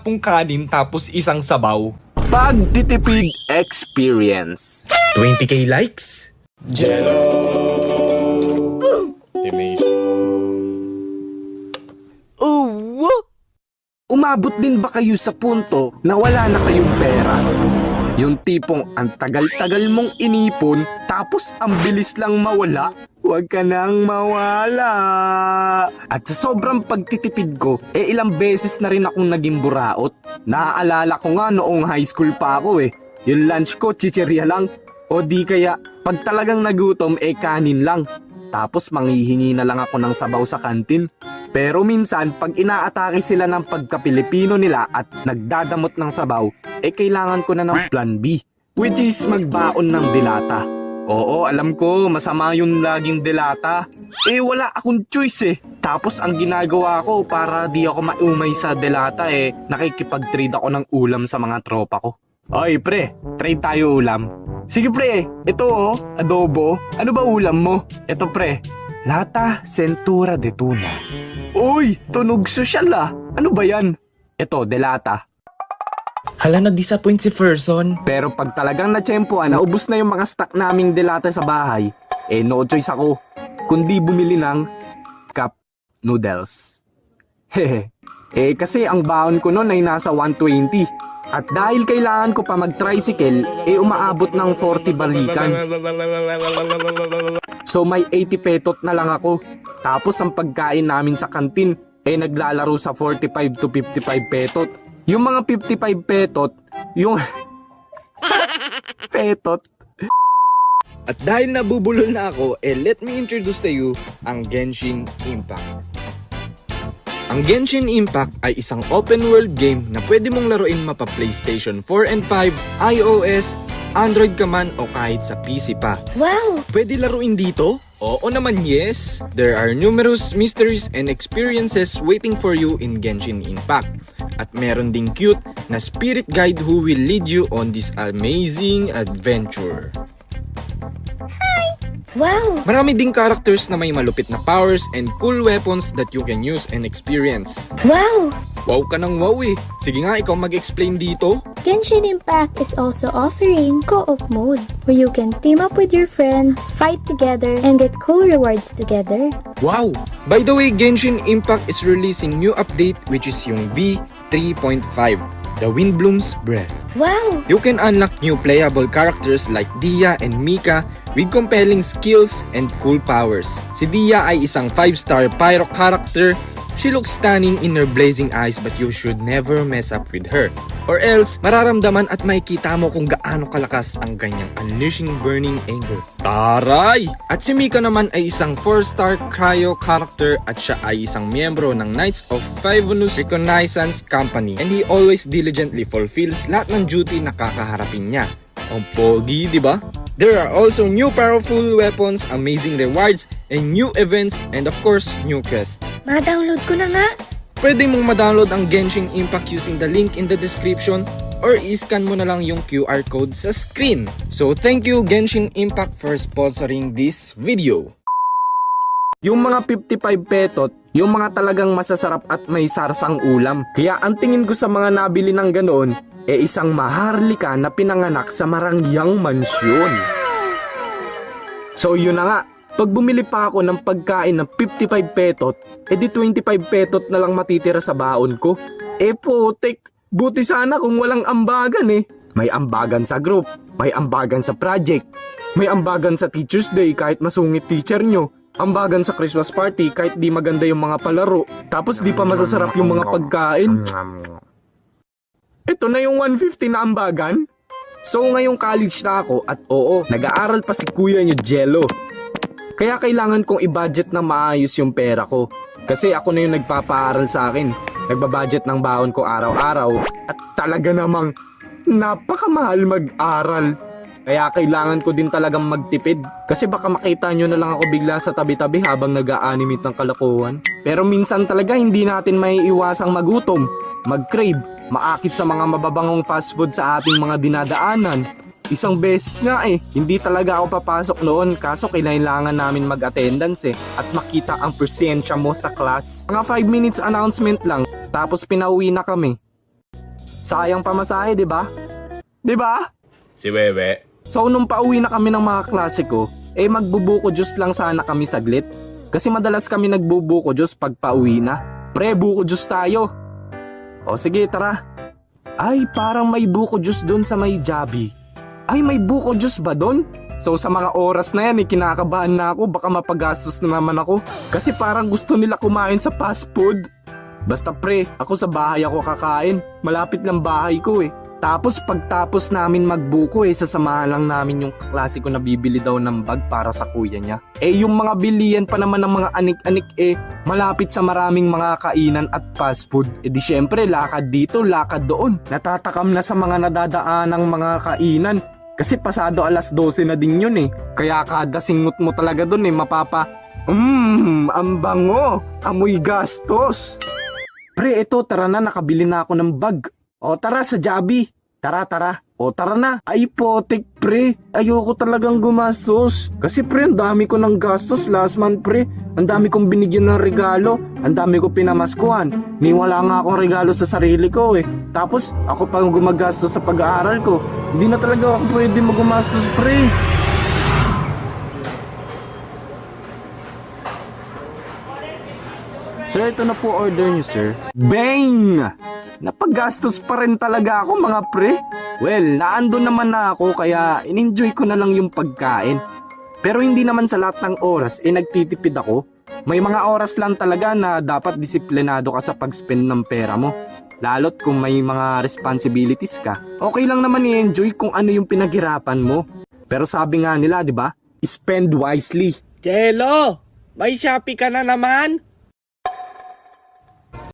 pong kanin tapos isang sabaw. Pagtitipid experience. 20k likes? Oh, umabot din ba kayo sa punto na wala na kayong pera? Yung tipong ang tagal-tagal mong inipon tapos ang bilis lang mawala? Huwag ka nang mawala. At sa sobrang pagtitipid ko, ilang beses na rin akong naging buraot. Naaalala ko nga noong high school pa ako Yung lunch ko, chichirya lang. O di kaya, pag talagang nagutom, kanin lang. Tapos manghihingi na lang ako ng sabaw sa kantin. Pero minsan, pag inaatake sila ng pagka-Pilipino nila at nagdadamot ng sabaw, kailangan ko na ng plan B. Which is magbaon ng dilata. Oo, alam ko, masama yung laging dilata. Wala akong choice Tapos ang ginagawa ko para di ako maumay sa dilata nakikipag-trade ako ng ulam sa mga tropa ko. Oy pre, trade tayo ulam. Sige pre, ito adobo. Ano ba ulam mo? Ito pre, lata sentura de tuna. Uy, tunog sosyal Ano ba yan? Ito, delata. Hala, na-disappoint si Ferson. Pero pag talagang natsyempoan, naubos na yung mga stock naming delata sa bahay, no choice ako, kundi bumili ng cup noodles. Hehe. Kasi ang baon ko noon ay nasa 120. At dahil kailangan ko pa mag-tricycle, umaabot ng 40 balikan. So may 80 petot na lang ako. Tapos ang pagkain namin sa kantin, naglalaro sa 45 to 55 petot. Yung mga 55 petot, yung petot. At dahil nabubulol na ako, let me introduce to you ang Genshin Impact. Ang Genshin Impact ay isang open world game na pwede mong laruin mapa PlayStation 4 and 5, iOS, Android ka man o kahit sa PC pa. Wow! Pwede laruin dito? Oo naman yes! There are numerous mysteries and experiences waiting for you in Genshin Impact. At meron ding cute na spirit guide who will lead you on this amazing adventure. Wow! Marami ding characters na may malupit na powers and cool weapons that you can use and experience. Wow! Wow ka ng wow Sige nga, ikaw mag-explain dito. Genshin Impact is also offering co-op mode where you can team up with your friends, fight together, and get cool rewards together. Wow! By the way, Genshin Impact is releasing new update which is yung V3.5, The Windbloom's Breath. Wow! You can unlock new playable characters like Dia and Mika with compelling skills and cool powers. Si Dia ay isang 5-star pyro character. She looks stunning in her blazing eyes but you should never mess up with her. Or else, mararamdaman at makikita mo kung gaano kalakas ang kanyang unleashing burning anger. Taray! At si Mika naman ay isang 4-star cryo character at siya ay isang miyembro ng Knights of Favonus Reconnaissance Company and he always diligently fulfills lahat ng duty na kakaharapin niya. Ang pogi, di ba? There are also new powerful weapons, amazing rewards, and new events, and of course, new quests. Ma-download ko na nga! Pwede mong ma-download ang Genshin Impact using the link in the description or i-scan mo na lang yung QR code sa screen. So thank you Genshin Impact for sponsoring this video. Yung mga 55 petot, yung mga talagang masasarap at may sarsang ulam. Kaya ang tingin ko sa mga nabili ng ganoon, isang maharlika na pinanganak sa marangyang mansyon. So yun na nga, pag bumili pa ako ng pagkain ng 55 petot, di 25 petot na lang matitira sa baon ko. Putik, buti sana kung walang ambagan May ambagan sa group, may ambagan sa project, may ambagan sa Teacher's Day kahit masungit teacher nyo, ambagan sa Christmas party kahit di maganda yung mga palaro, tapos di pa masasarap yung mga pagkain. Ito na yung 150 na ambagan. So ngayong college na ako at oo, nag-aaral pa si kuya nyo Jello. Kaya kailangan kong i-budget na maayos yung pera ko. Kasi ako na yung nagpapaaral sa akin. Nagbabudget ng baon ko araw-araw at talaga namang napakamahal mag-aral. Kaya kailangan ko din talagang magtipid. Kasi baka makita nyo na lang ako bigla sa tabi-tabi habang nag-a-animate ng kalokohan. Pero minsan talaga hindi natin may iwasang magutom, mag-crave, maakit sa mga mababangong fast food sa ating mga dinadaanan. Isang beses nga hindi talaga ako papasok noon kaso kailangan namin mag-attendance at makita ang presensya mo sa class. Mga 5 minutes announcement lang tapos pinauwi na kami. Sayang pamasahe, di ba? Di ba? Si Wewe. So nung pauwi na kami ng mga klase ko, magbubuko juice lang sana kami saglit. Kasi madalas kami nagbubuko juice pag pauwi na. Pre, buko juice tayo. O sige, tara. Ay, parang may buko juice doon sa may Jabi. Ay, may buko juice ba doon? So sa mga oras na yan, kinakabahan na ako. Baka mapagastos na naman ako. Kasi parang gusto nila kumain sa fast food. Basta pre, ako sa bahay ako kakain. Malapit lang bahay ko eh. Tapos pagtapos namin magbuko sasamahan lang namin yung kaklase ko na bibili daw ng bag para sa kuya niya. Yung mga bilian pa naman ng mga anik-anik malapit sa maraming mga kainan at fast food. Di syempre lakad dito, lakad doon. Natatakam na sa mga nadadaanang mga kainan. Kasi pasado alas 12 na din yun Kaya kada singot mo talaga doon ang bango, amoy gastos. Pre, eto tara na, nakabili na ako ng bag. O tara sa Jabi. Tara. O tara na. Ay potek pre. Ayoko talagang gumastos. Kasi pre, ang dami ko ng gastos last month pre. Ang dami kong binigyan ng regalo. Ang dami ko pinamaskuhan. Ni wala nga akong regalo sa sarili ko Tapos ako pang gumagastos sa pag-aaral ko. Hindi na talaga ako pwede magumastos pre. Sir, ito na po order niyo, sir. Bang! Napagastos pa rin talaga ako, mga pre. Well, naandun naman na ako kaya in-enjoy ko na lang yung pagkain. Pero hindi naman sa lahat ng oras nagtitipid ako. May mga oras lang talaga na dapat disiplinado ka sa pag-spend ng pera mo. Lalo't kung may mga responsibilities ka. Okay lang naman i-enjoy kung ano yung pinaghirapan mo. Pero sabi nga nila, di ba? Spend wisely. Jello, may Shopee ka na naman?